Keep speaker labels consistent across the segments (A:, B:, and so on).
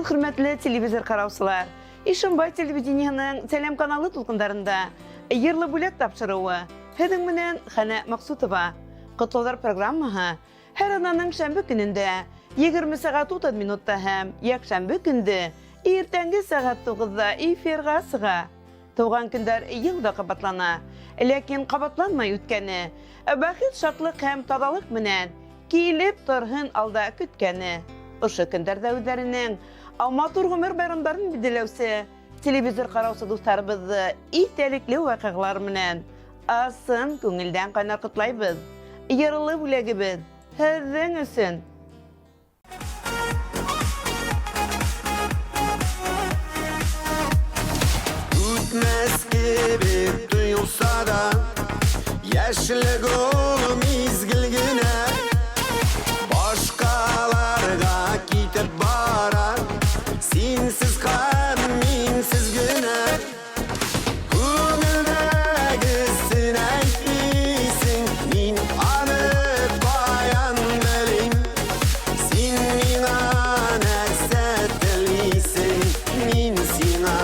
A: Күнегіз хөрмәтле телевизор караусылар. Ишембай телевидениеның Сәлем каналы тулкындарында ерле бүләк тапшыруы. Һеҙҙең менән Хәнә Мақсутова. Котлаулар программаһы һәр ананың шәмбе көнендә 20 сәғат 30 минутта һәм якшәмбе көнде иртәнге сәғат 9-да эфирға сыға. Туған көндәр йылда ҡабатлана, ләкин ҡабатланмай үткәне, бәхет, шатлык һәм таҙалыҡ менән килеп торһын алда көткәне. Ошо көндәрҙә үҙҙәренең матур ғүмер байрамдарын билдәләүсе телевизор ҡараусы дуҫтарыбыҙҙы иҫтәлекле ваҡиғалар менән асын күңелдән ҡайнар ҡотлайбыҙ. Йырлы бүләгебеҙ һеҙҙең өсөн.
B: Үтмәс кебек тойолса да, йәшлек ул мизгел генә, башҡаларға китеп бара, синсез һәм минсез генә. Күңелдәгесен әйтмисең, мин аны ҡайҙан белим. Син миңа нәрсә телисең, мин сиңа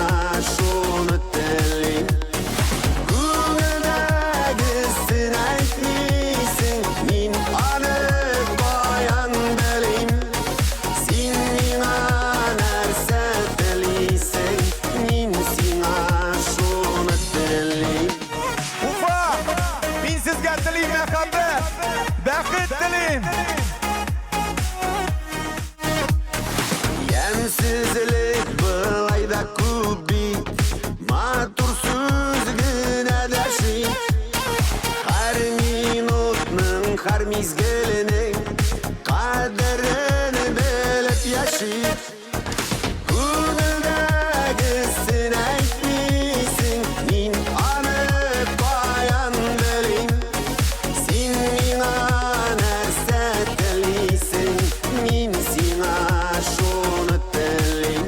B: шуны телим. Күңелдәгесен әйтмисең, мин аны ҡайҙан белим. Син миңа нәрсә телисең, мин сиңа шуны телим.
C: Уфа! Мин сезгә телим мәхәббәт, бәхет телим.
B: Йәмсезлек былай да күп бит, матур сүз генә дәши. Һәр минутның, һәр мизгеленең ҡәҙерен белеп йәши. Күңелдәгесен әйтмисең, мин аны ҡайҙан белим. Син миңа нәрсә телисең, мин сиңа шуны телим.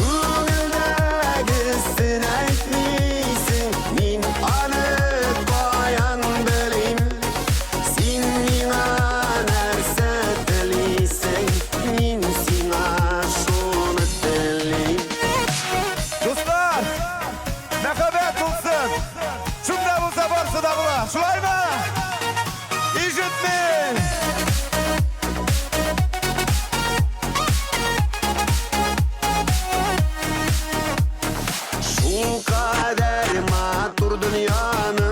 B: Күңелдәгесен әйтмисең, мин аны ҡайҙан белим. Син миңа нәрсә телисең, мин сиңа шуны телим.
C: Дуслар, мәхәббәт булсын. Шунда булса барсы да була. Шулаймы? Ишетмәй.
B: Шул ҡәҙәр матур донъяны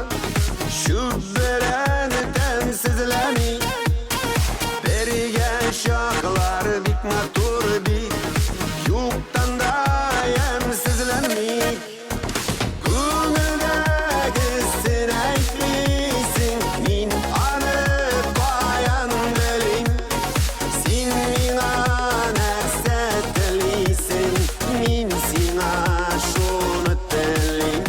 B: шүп белән тәмсезләми. Бергә чаҡлар бик матур бит, юҡтан да йәмсезләнми. Күңелдәгесен әйтмисең, мин аны ҡайҙан белим. Син миңа нәрсә телисең, мин сиңа шуны телим.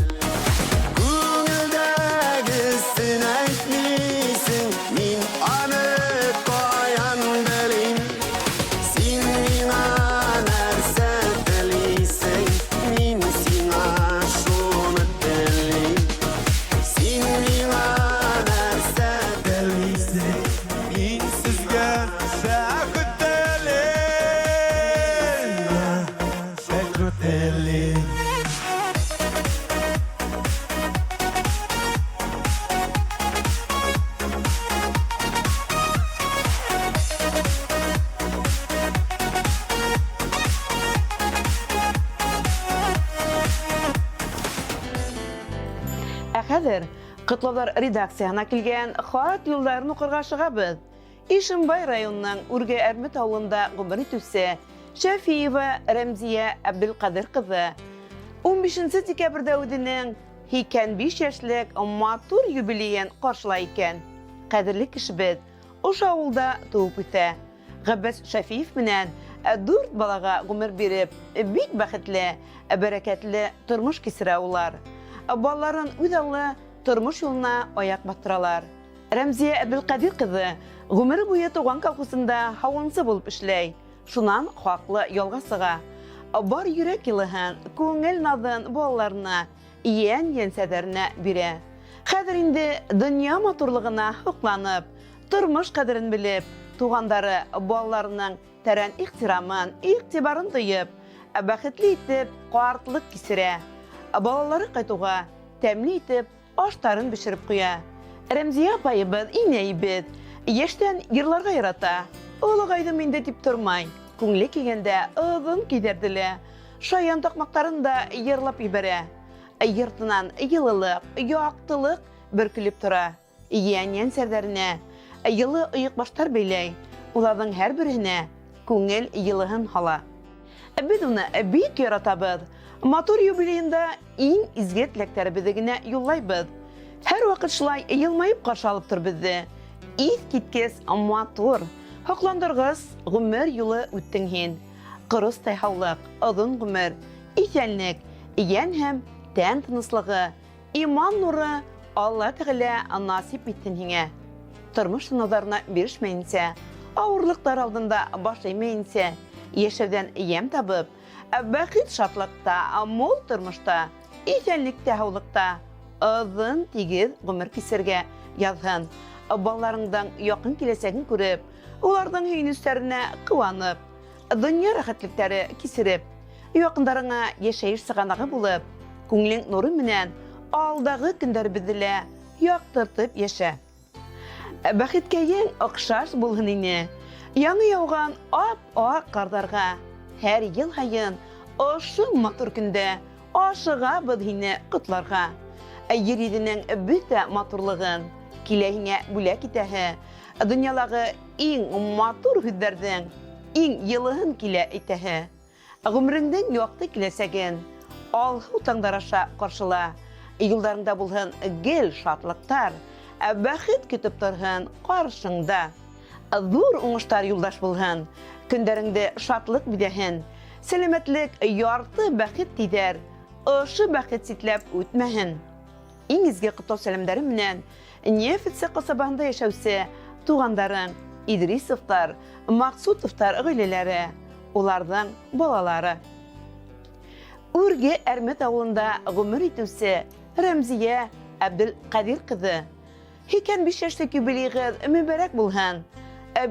B: Күңелдәгесен әйтмисең, мин аны ҡайҙан белим. Син миңа нәрсә телисең, мин сиңа шуны телим. Син миңа нәрсә телисең,
C: Мин сезгә бәхет телим. Бәхет телим.
A: Хәҙер Ҡотлаулар редакцияһына килгән хат юлдарын уҡырға шығабыҙ. Ишембай районының Үргә Әрмет ауылында ғүмер итеүсе Шәфиева Рәмзиә Әбделҡадир ҡыҙы 15 декабрҙә үҙенең 85 йәшлек матур юбилейын ҡаршылай икән. Ҡәҙерле кешебеҙ ошо ауылда тыуып үҫә. Ғәббәс Шәфиев менән 4 балаға ғүмер биреп, бик бәхетле, бәрәкәтле тормош кисерә улар. Балаларын үҙ аллы тормош юлына аяҡ баҫтыралар. Рәмзиә Әбделҡадир ҡыҙы ғүмере буйы тыуған колхозында һауынсы булып эшләй. Шунан хаҡлы ялға сыға. Бар йөрәк йылыһын, күңел наҙын балаларына, йән-йәнсәҙәренә бирә. Хәҙер инде донъя матурлығына һоҡланып, тормош ҡәҙерен белеп, туғандары балаларының тәрән ихтирамын, игътибарын тыйып, бәхетле итеп картлык кисерә. Балалары кайтуга тәмле итеп аштарын бешереп куя. Рәмзия апайыбыз инәйбез, яшьтән йырларга ярата. Олыгайдым инде дип тормай. Күңеле килгәндә озын кидерделе. Шаян такмактарын да йырлап ибәрә. Йыртынан йылылык, яктылык бөркелеп тора. Ян сәрдәренә йылы ыйык баштар бәйләй. Уларның һәрберенә күңел йылыһын һала. Без уны бик яратабыз. Матур юбилейында иң изге теләкләребезне генә юллайбыз. Һәр вакыт шулай йылмайып каршы алып тор безне. Ис киткес матур, хакландыргыс гомер юлы үттең һин. Кырыс тайһаулык, озын гомер, исәнлек, ян һәм тән тыныслыгы, иман нуры Алла Тәгалә насип иттен һиңә. Тормыш сынауларына бирешмәенсә, авырлыклар алдында баш әймәенсә, яшәүдән ям табып, бәхет шатлыкта, мол тормышта, исәнлектә, һаулыкта озын тигез гомер кисергә язган. Балаларыңдан якын киләсәген күреп, уларның һөйнүсләренә куанып, дөнья рәхәтлекләре кисереп, якындарыңа яшәеш сыганагы булып, күңелең нуры менән алдагы көндәребезне яктыртып яшә. Бәхеткә ең охшаш булһын ине. Яңа яуган ап-ак карларга һәр ел һайын ошо матур көндә ашыгабыз һине котларга. Йир йөзенең бөтә матурлыгын киләһеңә бүләк итәһе. Дөньядагы иң матур һүзләрдән иң йылыһын килә итәһе. Гомреңнең якты киләсәген алһу таңдараша каршыла. Юлдарыңда булһын гел шатлыктар, бәхет көтеп торһын каршыңда. Зур уңыштар юлдаш булһын, көндәреңдә шатлык бидәһен. Сәламәтлек ярты бәхет тидәр, ошо бәхет ситләп үтмәһен. Иң изге котлау сәламнәрем менән Нефтьсе касабасында яшәүче тугандарың Идрисовтар, Максутовтар гаиләләре, уларның балалары. Үрге Әрмәт авылында гомер итүче Рәмзия Әбделкадир кызы. 85 яшьлек юбилейгыз мөбарәк булһын.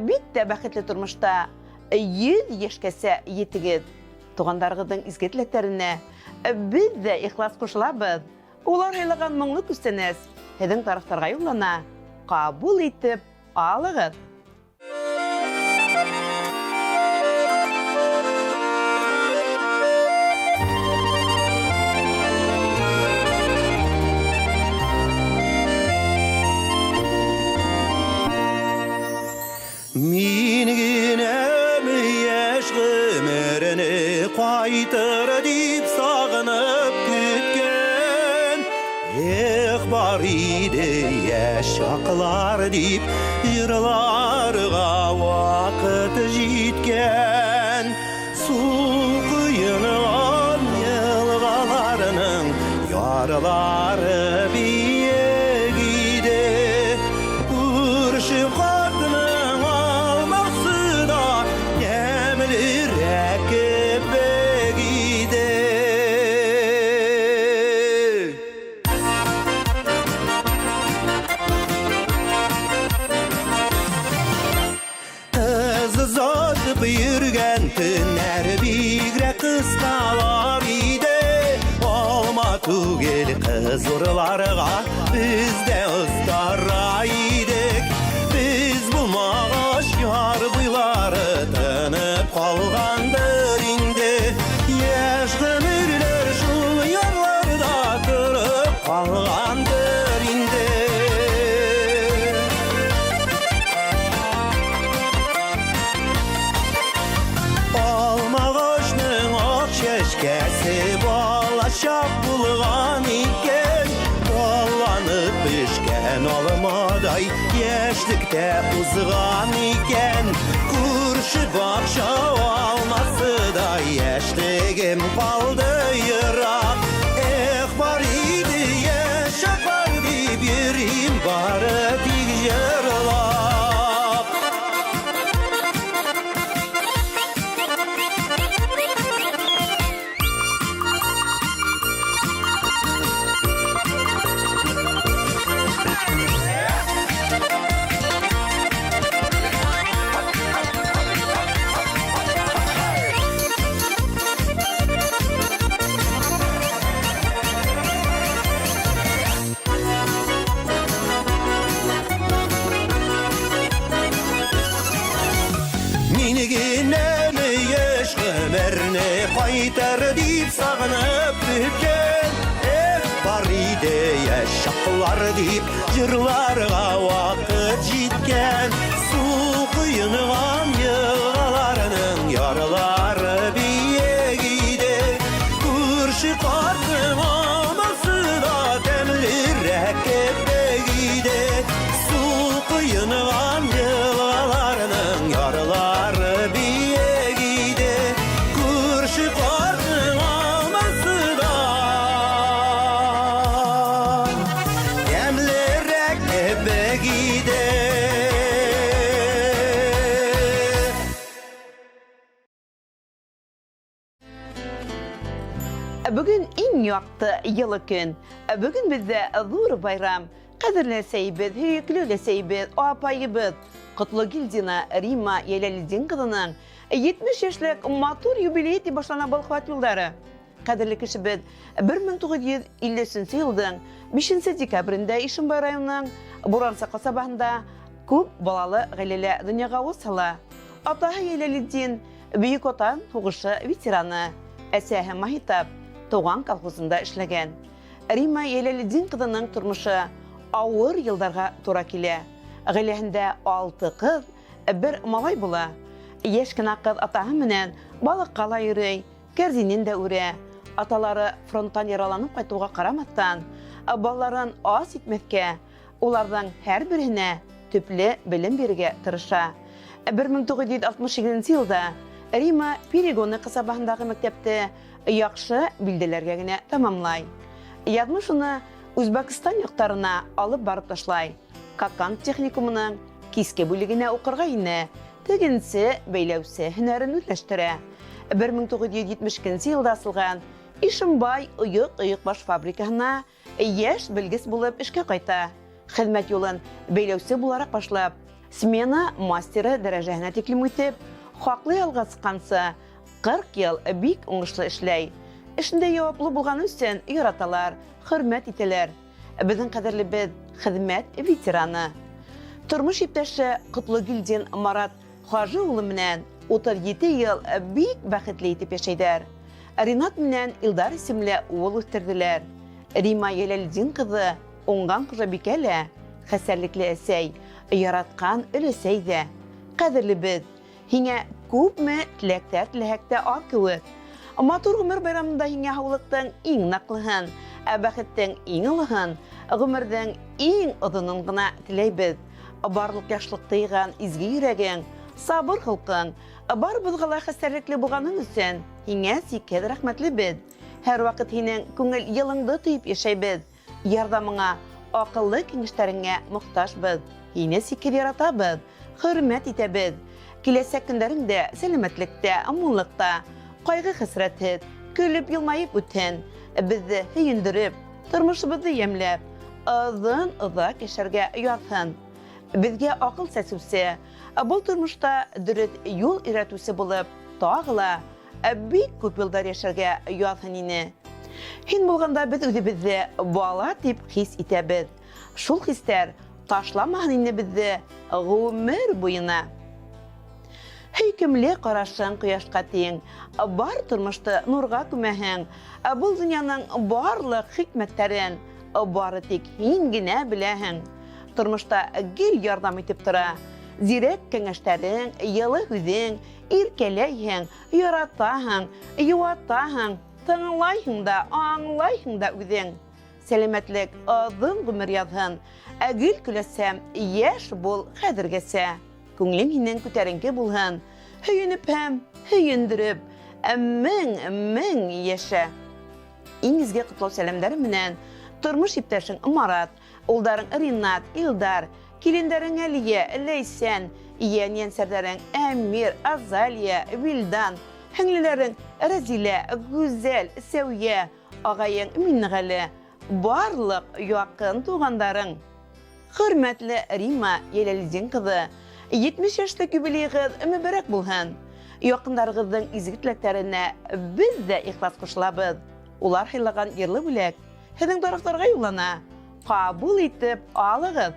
A: Бик тә бәхетле тормышта 100 яшькәсә йетегез. Тугандарыгызның изге теләкләренә без дә ихлас кушылабыз. Улар һайлаган моңлы күстәнәс һеҙҙең тарафтарға юллана. Ҡабул итеп алығыҙ.
B: Мин генәм яшь ғүмерне ҡайтыр дип сағынып көткән. Бар иде яшь чаҡлар дип йырларға ваҡыт җиткән. Сул ҡойонған йылғаларының ярлары биек иде. Күрше ҡатының алмасы да йәмлерәк кебек иде. Йөргән төннәр бигрәк кыскалар иде. Алма түгел кызурларга без дә остара идек. Без булмагач яр буйлары тынып калгандыр инде. Яшь гомерләр шул ярларда торып калгандыр инде. Чәчкәсе балачак булган икән, таланып пешкән алмадай яшьлектә узган икән. Күрше бакча алмасы да яшьлегем калды ерак. Бар иде яшь чаклар дип йөрим бары тик җырлап. итер дип сагынып көткән. Бар иде яшаклар дип җырларга вакыт җиткән. Су куйынган елгаларның ярлары биек иде. Күрше картның анасы да тәмлерәк кебек иде. Су куйынган елгаларның ярлары биек иде. Күрше картның анасы да тәмлерәк кебек иде.
A: Bugün iň ýakty ýyly gün. Bugün bizde zor bayram. Kadirleseýbiz, hüýükleseýbiz, apaýybyz. Qutlugildina Rima Yelelidin gyzynyň 70 ýaşlyk matur ýubileýi başlana bolhat ýyldary. Kadirli kişibiz 1953-nji ýyldyň 5-nji dekabrynda Işınbay raýonunyň Buransa kasabasynda köp balaly gailele dünýäge gysala. Atahy Yelelidin Büyük Otan huguşy veterany, äsähe Mahitap Toğan kolxozunda işlegen. Rima Yelelidin gyzynyň turmuşy awır ýyldarga tura kile. Gailesinde 6 kız, bir malay bula. Ýeşkina kız atahy menen balyk gala ýürey, kerzinin de üre. Atalary frontdan yaralanyp gaýtuga garamatdan, balaryn as etmekke, ulardan her birine tüplü bilim berige tyrşa. 1968-nji ýylda Rima Perigony kasabasyndaky mektepde ýakşy bildilerge gine tamamlay. Ýazmyşyny Özbekistan ýurtlaryna alyp baryp taşlay. Kakan tehnikumynyň kiske bölügine okurga ine, teginsi beýlewse hünerini ütleşdire. 1972-nji ýylda asylgan Işınbay Uyuk baş fabrikasyna ýeş bilgis bulup işe gaýta. Hyzmat ýolun beýlewse bularak başlap, smena masteri derejesine teklim ötüp, hakly ýolga çykansy 40 ýyl bik oňuşly işleý. İşinde ýawaply bolgany üçin ýaratalar, hürmet iteler. Biziň kaderli biz hyzmat veterany. Turmuş ipdeşi Qutlugildin Marat Hajy uly menen 37 ýyl bik bäxtli itip ýaşaýdylar. Rinat menen Ildar isimli oğul ötürdiler. Rima Yelelidin kızı ongan kujabikele, häsärlikli esey, yaratkan öleseydi. Kadirli biz, hiňe köpmi tilekler tilehekde arkywy. Matur gümür bayramında hiňe hawlykdyň iň naklyhyn, bäxetdiň iň ulyhyn, gümürdiň iň uzunyny gyna tileýbiz. Barlyk ýaşlyk tyýgan izgi ýüregiň, sabır hylkyň, bar bizgala häsärlikli bolganyň üçin hiňe siked rahmetli biz. Her wagt hiňiň köňül ýylyňdy tyýyp ýaşaýbyz. Ýardamyňa, akylly kiňişleriňe muhtaç biz. Hiňe siked ýaratabyz, hürmet itebiz. Kilesek günlerinde selametlikde, ammanlykda, kaygı hasreti, gülüp yılmayıp öten, bizi hüyündürüp, turmuşybyzy ýemlep, azyn uzak geçerge ýarsyn. Bizge akıl sesüse, bol turmuşda dürüt yol iretüse bulup, tağla, bik köp ýyllar ýaşarga ýarsyn ine. Hin bolganda biz özübizi bala dip his itebiz. Şol hisler taşlamahan ine bizi gümür boýuna. Heýkemli garaşyň quýaşga teň, bar turmuşda nurga kümeheň, bul dünýäniň barlyk hikmetlerin bary tek hiň gine bileheň. Turmuşda gel ýardam etip tura. Zirek keňeşleriň, ýyly hüziň, irkeleýheň, ýaratahaň, ýuwatahaň, taňlaýhyň da, aňlaýhyň da üziň. Selametlik azyn gümür ýazhyn. Gül külesem ýeş bol häzirgese. Köňlüň hiňden köterenki bolhyn. Hüýünüp hem hüýündirip, min ýeşe. İňizge gutlaw selamdary menen turmuş ipdeşiň Marat, uldaryň Rinat, Ildar, kilinderiň Aliye, Leysen, ýeňen serdaryň Emir, Azaliya, Vildan, heňlileriň Razile, Güzel, Sewiye, agaýyň Mingali, barlyk ýakyn tugandaryň. Hürmetli Rima Yelelidin kızı, 70 ýaşlyk ýubileýiňiz mübarek bolhyn. Ýakynlaryňyzyň izgi tileklerine biz de ihlas goşulabys. Ular hylagan ýerli bilek, hediň taraftarga ýolana. Kabul etip alygyz.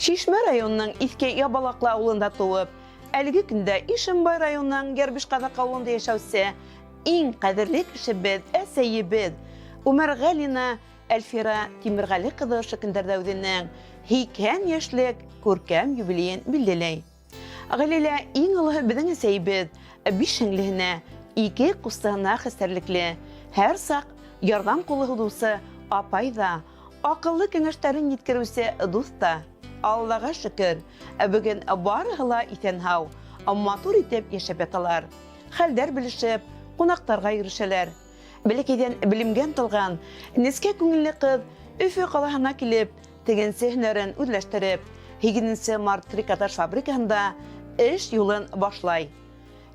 A: Шишмә районының Иске Ябалаклы авылында туып, әлеге көндә Ишембай районының Гәрбишкадак авылында яшәүсе иң кадерле кешебез, әсәебез Умар Галина Әлфира Тимиргали кызы шикендәрдә үзенең 80 яшьлек күркәм юбилеен билгеләй. Галилә иң олы безнең әсәебез, бишенлегенә, 2 кустыгына хәстәрлекле, һәр сак ярдәм кулы һудысы апай да, акыллы киңәшләрен җиткерүче дуста. Аллага шөкер, бүген барыгыла исән-һау, матур итеп яшәп яталар. Хәлдәр белешеп, кунактарга йөришәләр. Бәләкәйдән белемгән тылган, нескә күңелле кыз Өфө каласына килеп, тегенсе һөнәрен үзләштереп, 8 март трикотаж фабрикасында эш юлын башлай.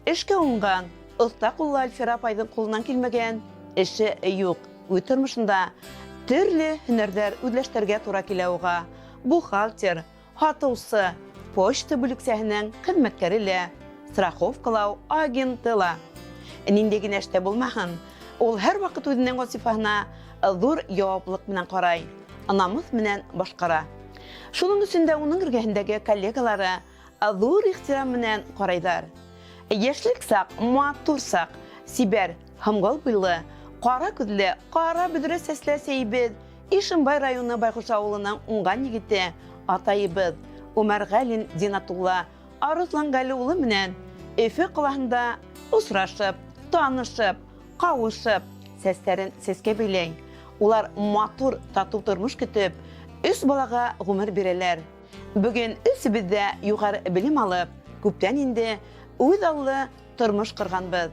A: Эшкә уңган, оста куллы Әлфира апайдың кулынан килмәгән эше юк. Үз тормышында төрле һөнәрләр үзләштергә туры килә уга. Бухгалтер, хатыусы, почта бүлексәһенең хезмәткәре лә, страховкалау агенты ла. Нинди генә эштә булмаһын, ул һәр вакыт үзенең вазифаһына зур җаваплылык белән карай, намус белән башкара. Шуның өчен дә уның эргәһендәге коллегалары зур ихтирам белән карайдар. Яшьлек сак, матур сак, сибәр, һәмгал буйлы, кара күзле, кара бөдрә сәсле сәйбез Ишембай районы Байкуш авылының уңган егете атайыбыз Умар Галин Зинатулла Арыслан Гали улы менән Өфө каласында усрашып, танышып, кавышып, сәсләрен сәскә бәйләй. Улар матур, тату тормыш көтеп, 3 балага гомер бирәләр. Бүген өсебез дә югары белем алып, күптән инде үз аллы тормыш кырганбыз.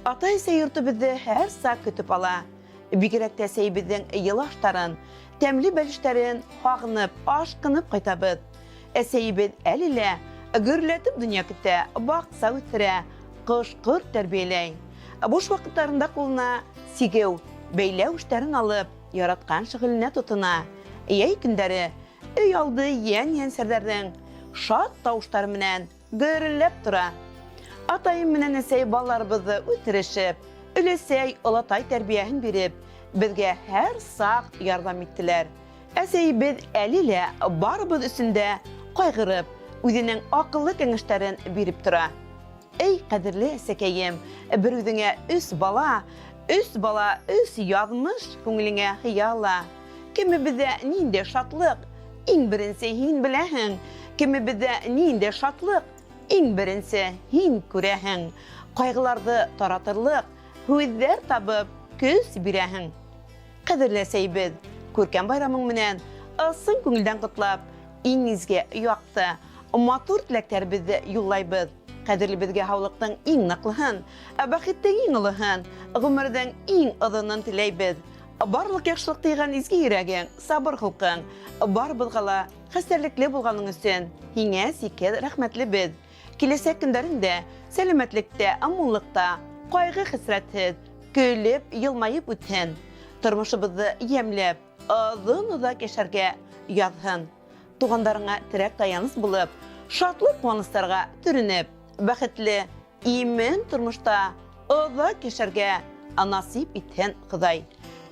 A: Ата-әсә йортыбызды һәр сак көтеп ала. Бигрәк тә сәйбезнең йылаштарын, тәмле бәлештәрен хагынып, ашкынып кайтабыз. Әсәйбез әле лә гөрләтеп дөнья көтә, бакса үстерә, кыш-кыр тәрбияләй. Буш вакытларында кулына сигәү, бәйләү эшләрен алып, яраткан шөгыльне тотына. Яй көндәре өй алды ян-янсәрләрнең шат тавышлары белән гөрләп тора. Атайым менән әсәй балаларыбызны үтерешеп, өлесәй, олатай тәрбияһен биреп, безгә һәр сак ярдәм иттеләр. Әсәйбез әле лә барыбыз өстендә кайгырып, үзенең акыллы киңәшләрен биреп тора. Эй, кадерле әсәкәем, бер үзеңә 3 бала, 3 язмыш күңелеңә хыяла. Кемебездә нинди шатлык, иң беренче һин беләһең. Кемебездә нинди шатлык, иң беренче һин күрәһең. Кайгыларны таратырлык, хүзләр табып, көз бирәһең. Кадерле әсәйбез, күркәм байрамың менән ысын күңелдән котлап, иң изге, якты, матур теләктәребезне юллайбыз. Кадерле безгә һаулыктың иң ныклыһын, бәхеттең иң олыһын, гомердән иң озынын теләйбез. Барлык яхшылык тыйган изге йөрәгең, сабыр холкың, барыбызга ла хәстәрлекле булганың өчен һиңә сикер рәхмәтлебез. Киләсәк көндәрендә сәламәтлектә, аманлыкта, кайгы хәсрәтһез, көлеп, елмаеп үтһен. Тормышыбызны ямьләп, озын-озак яшәргә язһын. Тугандарыңа терәк таяныс булып, шатлык куанычларга төренеп, бәхетле, имен тормышта озак яшәргә насип итһен Ходай.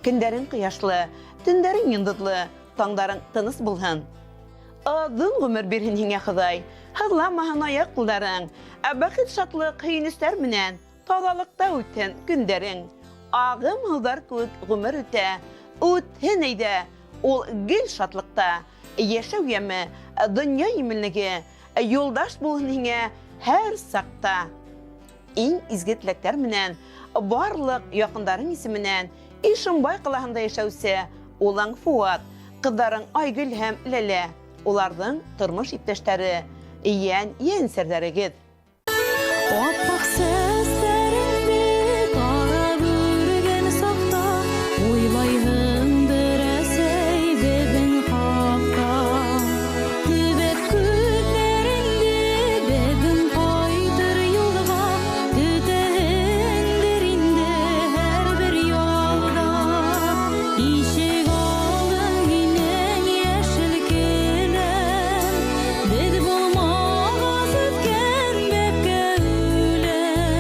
A: Көндәрең кояшлы, төндәрең йондызлы, таңдарың тыныс булһын. Озын гомер бирһен һиңә Ходай. Һызламаһын аяк кулдарың, бәхет шатлык һөйнешләр менән тазалыкта үтһен көндәрең. Агым һыудар күк гомер үтә, үтһен әйдә, ул гел шатлыкта. Яшәү яме, дөнья иминлеге, юлдаш булһын һиңә һәр сакта. Иң изге теләктәр менән, барлык якындарың исеменнән Ишембай каласында яшәүче улың Фуат, кыздарың Айгөл һәм Ләлә, уларның тормыш иптәшләре, янсәрләрегез.
D: Аппақ сәстеріңді қарап үрген сақта, ойлайһың бір әсәй бебін хақта. Төбәк күлләріңді бебін қайтыр юлға, күтәһіңдер инде һәр бір ялда. Ишек алдың минең яшел келем, біз булмағас өткән бәпкә үлем.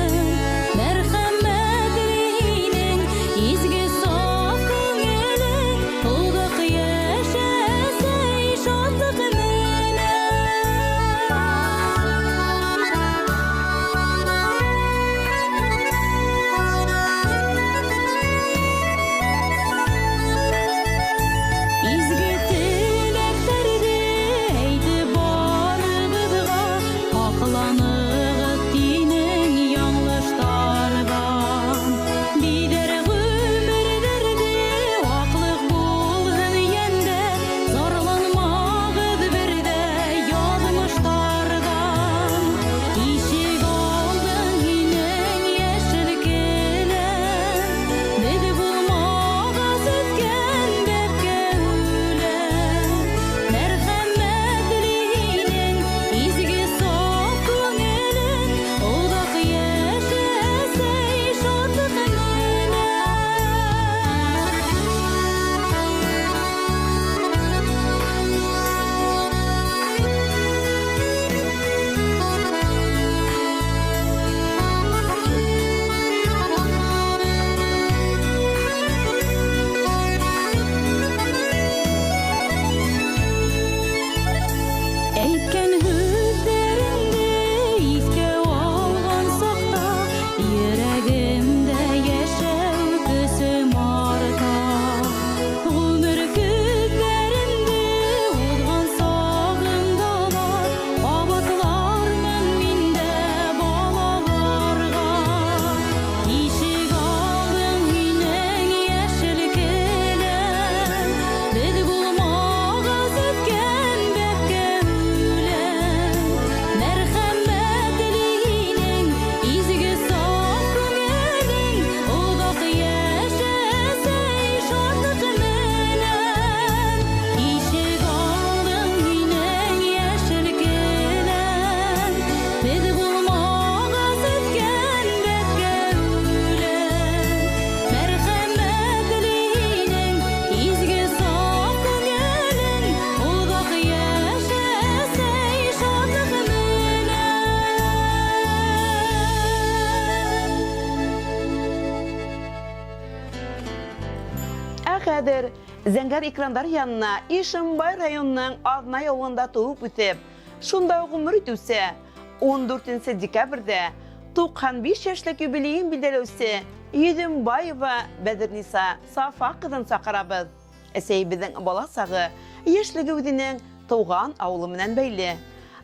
A: хәзер зәңгәр экрандар янына Ишембай районының Азнай авылында туып үтеп, шунда гомер итүсе 14 декабрьдә 95 яшьлек юбилейын билдәләүче Йөдембаева Бәдерниса Сафа кызын сакырабыз. Әсәйебезнең бала сагы яшьлеге үзенең туган авылы белән бәйле.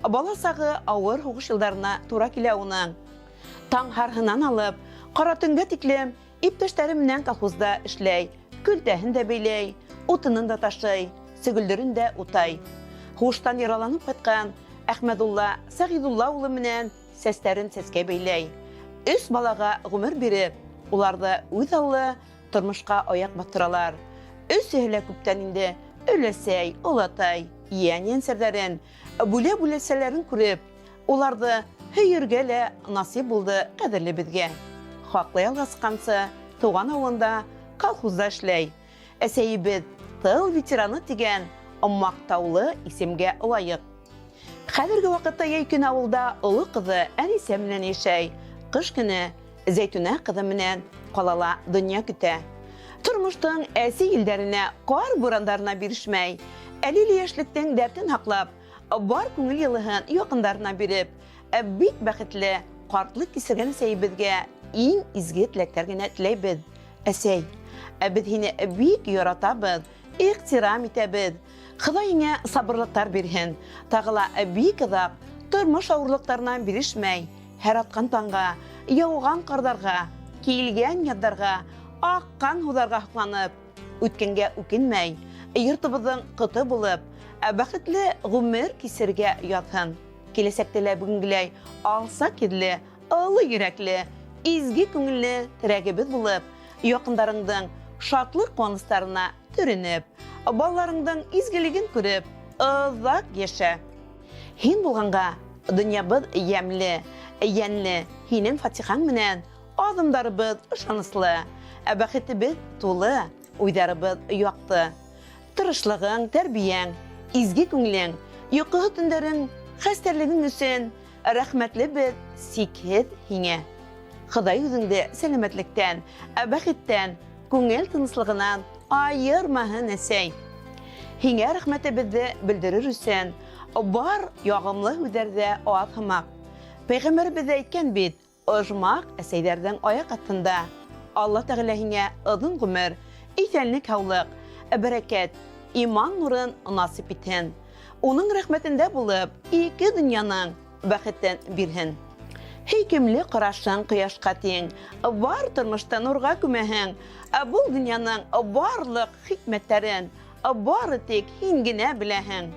A: Бала сагы авыр хугыш елларына туры килә уның. Таң һарһыннан алып, кара төнгә тиклем иптәшләре белән колхозда эшләй, күлтәһен дә бәйләй, утынын да ташый, сөгелдерен дә утай. Хуштан яраланып кайткан Әхмәдулла Сәгидулла улы менән сәстәрен сәскә бәйләй. 3 балага гомер биреп, уларда үз аллы тормышка аяк бастыралар. Өсөһлә күптән инде өләсәй, олатай, ян-янсәрләрен, бүлә-бүләсәләрен күреп, уларды һөйергә лә насип булды кадерле безгә. Хаклы ялгасқансы, туган авылында колхозда эшләй. Әсәйебез тыл ветераны дигән мактаулы исемгә лаек. Хәзерге вакытта яй көн авылда олы кызы Әнисә менән яшәй. Кыш көне Зәйтүнә кызы менән калала дөнья көтә. Тормыштың әси илдәренә, кар бурандарына бирешмәй, әлиле яшьлектән дәртен хаклап, бар күңел йылыһын якындарына биреп, бик бәхетле картлык кисергән сәйбезгә иң изге теләктәр генә теләйбез. Әсәй, без һине бик яратабыз, ихтирам итәбез. Хыдайыңа сабырлыктар бирһен. Тагыла бик озак тормыш авырлыкларынан бирешмәй, һәр аткан таңга, яуган кардарга, килгән яддарга, аккан һуҙарға һоҡланып, үткәнгә үкенмәй, йортобоҙҙоң ҡото булып, бәхетле ғүмер кисергә ятһын. Киләсәктә лә бүгенгеләй алсаҡ йөҙлө, ылы йөрәкле, изге күңелле терәгебеҙ булып, яҡындарыңдың шатлыҡ ҡыуаныстарына төрөнөп, балаларыңдың изгелеген күреп, оҙаҡ йәшә. Һин булғанға донъябыҙ йәмле, йәнле, һинең фатихаң менән аҙымдарыбыҙ ышаныслы, бәхетебеҙ тулы, уйҙарыбыҙ яҡты. Тырышлығың, тәрбиәң, изге күңелең, йоҡоһо төндәрең, хәстәрлегең өсөн рәхмәтле беҙ сикһеҙ һиңә. Хоҙай үҙеңде сәләмәтлектән, бәхеттән, күңел тыныслығынан айырмаһын, әсәй. Һиңә рәхмәтебеҙҙе белдерер өсөн бар яғымлы һүҙҙәрҙә аҙ һымаҡ. Пәйғәмбәребеҙ әйткән бит, ожмаҡ әсәйҙәрҙең аяҡ аҫтында. Алла Тәғәлә һиңә оҙон ғүмер, иҫәнлек, һаулыҡ, бәрәкәт, иман нурын насип итһен. Уның рәхмәтендә булып, ике донъяның бәхетен бирһен. Һөйкөмлө ҡарашың ҡояшҡа тиң, бар тормошта нурға күмәһең, был донъяның барлыҡ хикмәттәрен бары тик һин генә беләһең.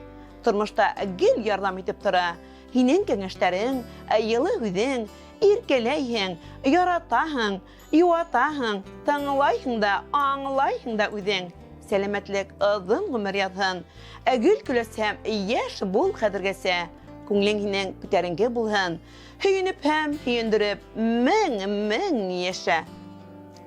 A: Тормошта гел ярҙам итеп тора, һинең кәңәштәрең, йылы һүҙең, иркәләйһең, яратаһың, юатаһың, тыңлайһың да, аңлайһың да үҙең. Сәләмәтлек оҙон ғүмер яҙһын. Гөл көләсәм, йәш бул хәҙергәсә. Күңлең һинең күтәренке булһын. Һөйөнөп һәм һөйөндөрөп, мең йәшә.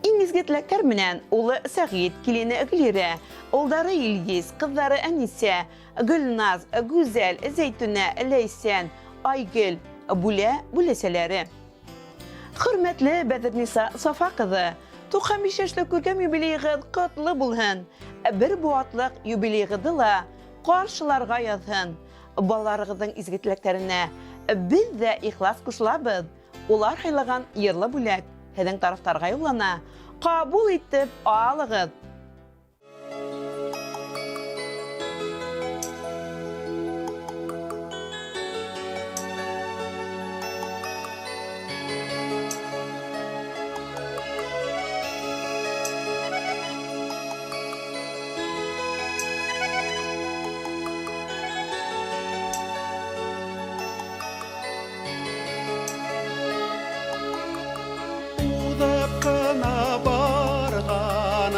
A: Иң изге теләктәр менән улы Сәғит, килене Гөлирә, улдары Илгиз, ҡыҙҙары Әнисә, Гөлназ, Гүзәл, Зәйтүнә, Ләйсән, Айгөл, бүләсәләре. Хөрмәтле Бәдерниса Сафа ҡыҙы, 95 йәшлек күркәм юбилейығыҙ ҡотло булһын. Бер быуатлыҡ юбилейығыҙҙы ла ҡаршыларға яҙһын. Балаларығыҙҙың изге теләктәренә беҙ ҙә ихлас ҡушылабыҙ. Улар һайлаған йырлы бүләк һеҙҙең тарафтарға юллана. Ҡабул итеп алығыҙ.
B: Уҙып ҡына барған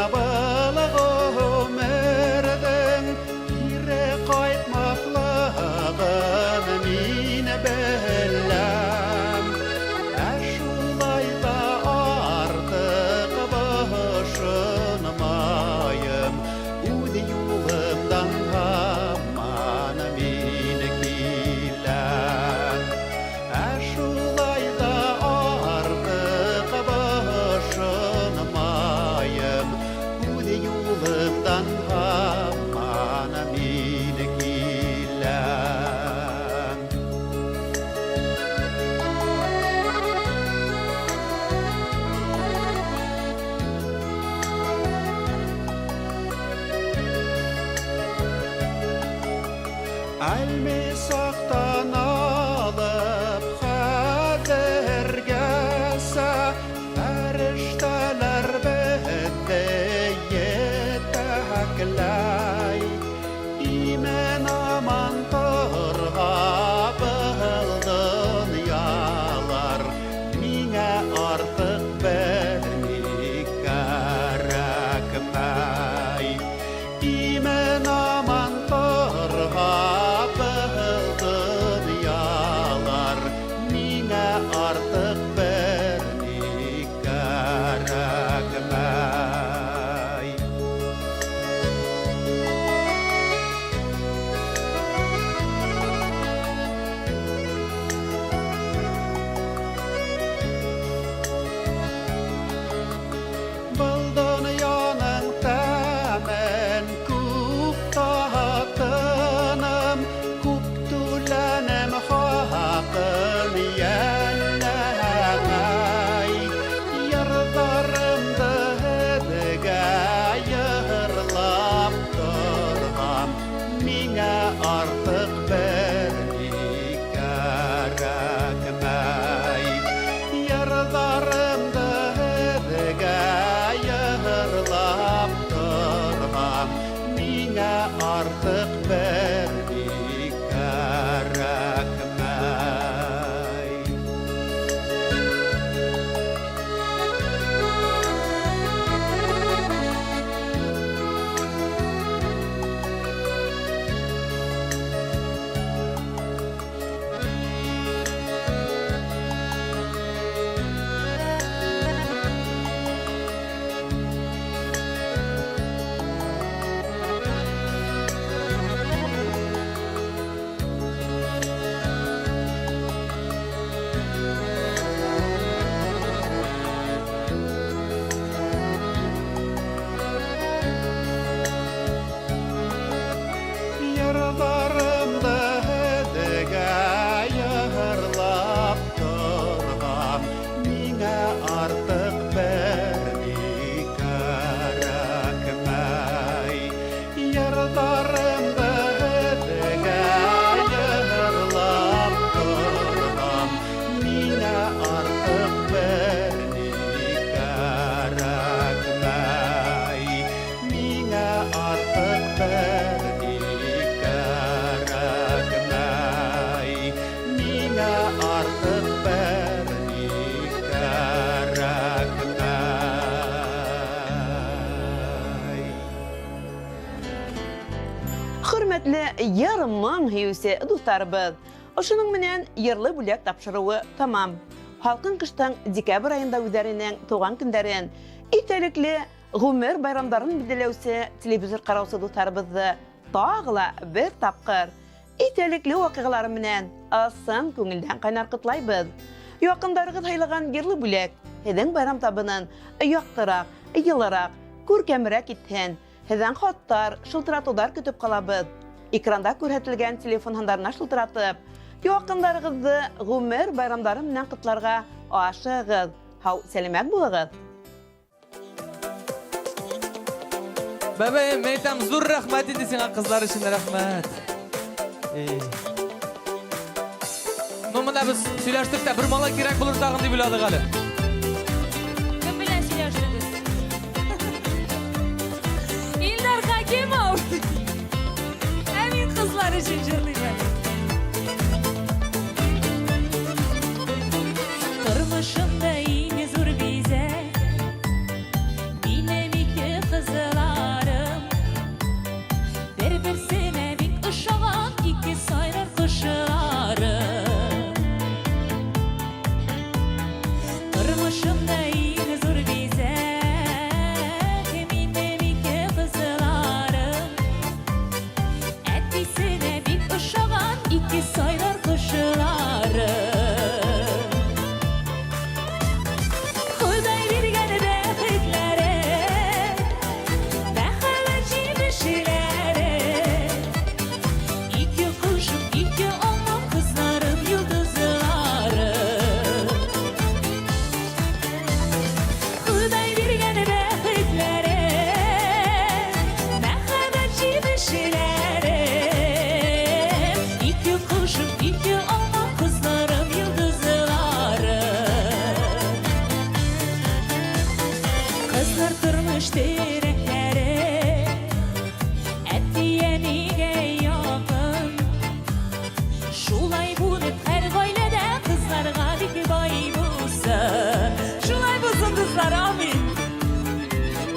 A: Hürmetli yarım mıň hewse dostlarybız. Oşunyň menen ýerli bulak tapşyrygy tamam. Halkın kıştan dekabr ayında üzerinden toğan günlerin itelikli Gümer bayramlarını bildirilse televizor karawsy dostlarybızdy tağla bir tapqır itelikli wakygalary menen asan köňülden gaýnarkytlaýbız. Ýakyndarygy haýlagan ýerli bulak heden bayram tabynyň ýaktyrak, ýylarak, görkemrek ithen heden hatlar, şyltyratudar kütüp kalabız. Ekranda görhetilgen telefon handaryna şyltyratyp, ýakyndaryňyzdy Gümer bayramlary menen gytlarga aşygyz. Haw selamat boluňyz.
E: Baba, meytam zur rahmat edesiň kızlar için rahmat. Nomada biz süýleşdik de bir mala kirek bulur tagyn diýip biladyk hali.
D: Kim bilen süýleşdiňiz? İldar Hakimow. Emin kızlar için jırlaýman. Turmuşumda iňi zur bize Bilemikli kızlarım Bir-birsine bik uşagan iki sayrar kuşlarım Turmuşumda iňi zur bize Bilemikli kızlarım Ettisine bik uşagan iki sayrar kuşlarım Huday birgen behitlere Behaverci bişilere İki kuşum iki olmam kızlarım yıldızlarım Huday birgen behitlere Behaverci bişilere İki kuşum iki olmam kızlarım yıldızlarım Kızlar turmuş direklere Et diyenige yakın Şulay bulup her gaylede kızlarga dik bay bulsun Şulay bulsun kızlar amin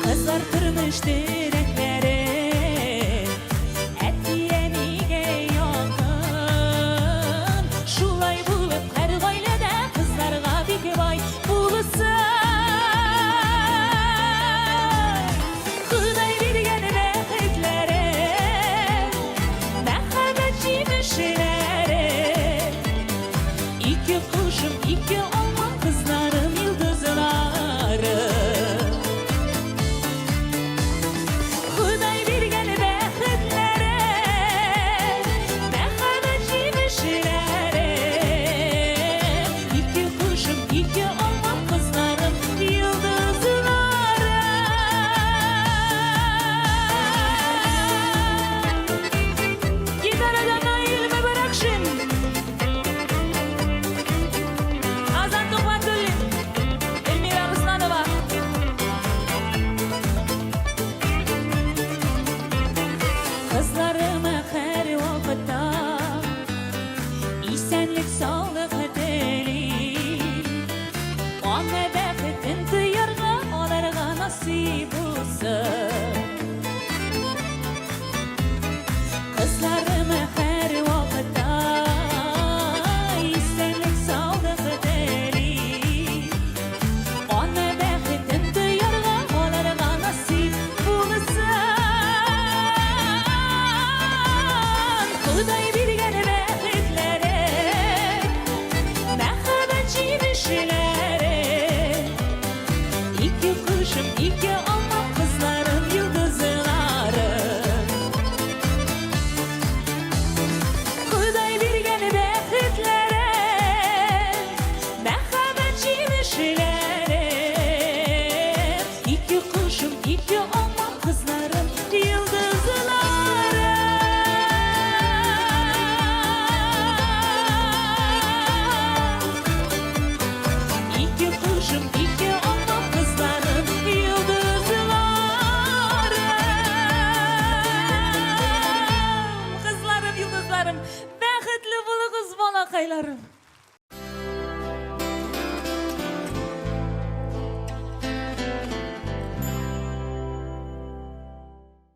D: Kızlar turmuş direklere Et diyenige yakın Şulay bulup her gaylede kızlarga dik bay bulsun Huday birgen behitlere Merhametçi müşilere İki kuşum iki olmam kızlarım yıldızlarım Huday birgen behitlere Merhametçi müşilere İki kuşum iki olmam kızlarım yıldızlarım Gitarada Nail Mebarakşin Azat Tuhmatulli Elmira Ruslanova Kızlarıma her vakıtta İsenlik sağlık dilerim Ona bexitin tıyarga olarga nasip olsun Kızlarıma her vakıtta İsenlik sağlık dilerim Ona bexitin tıyarga olarga nasip olsun Huday birgen behitlere Merhametçi müşilere İki kuşum iki olmam kızlarım yıldızlarım Huday birgen behitlere Merhametçi müşilere İki kuşum iki olmam kızlarım yıldızlarım İki kuşum iki olmam kızlarım yıldızlarım Kızlarım yıldızlarım Bäxetli buluguz balakaylarım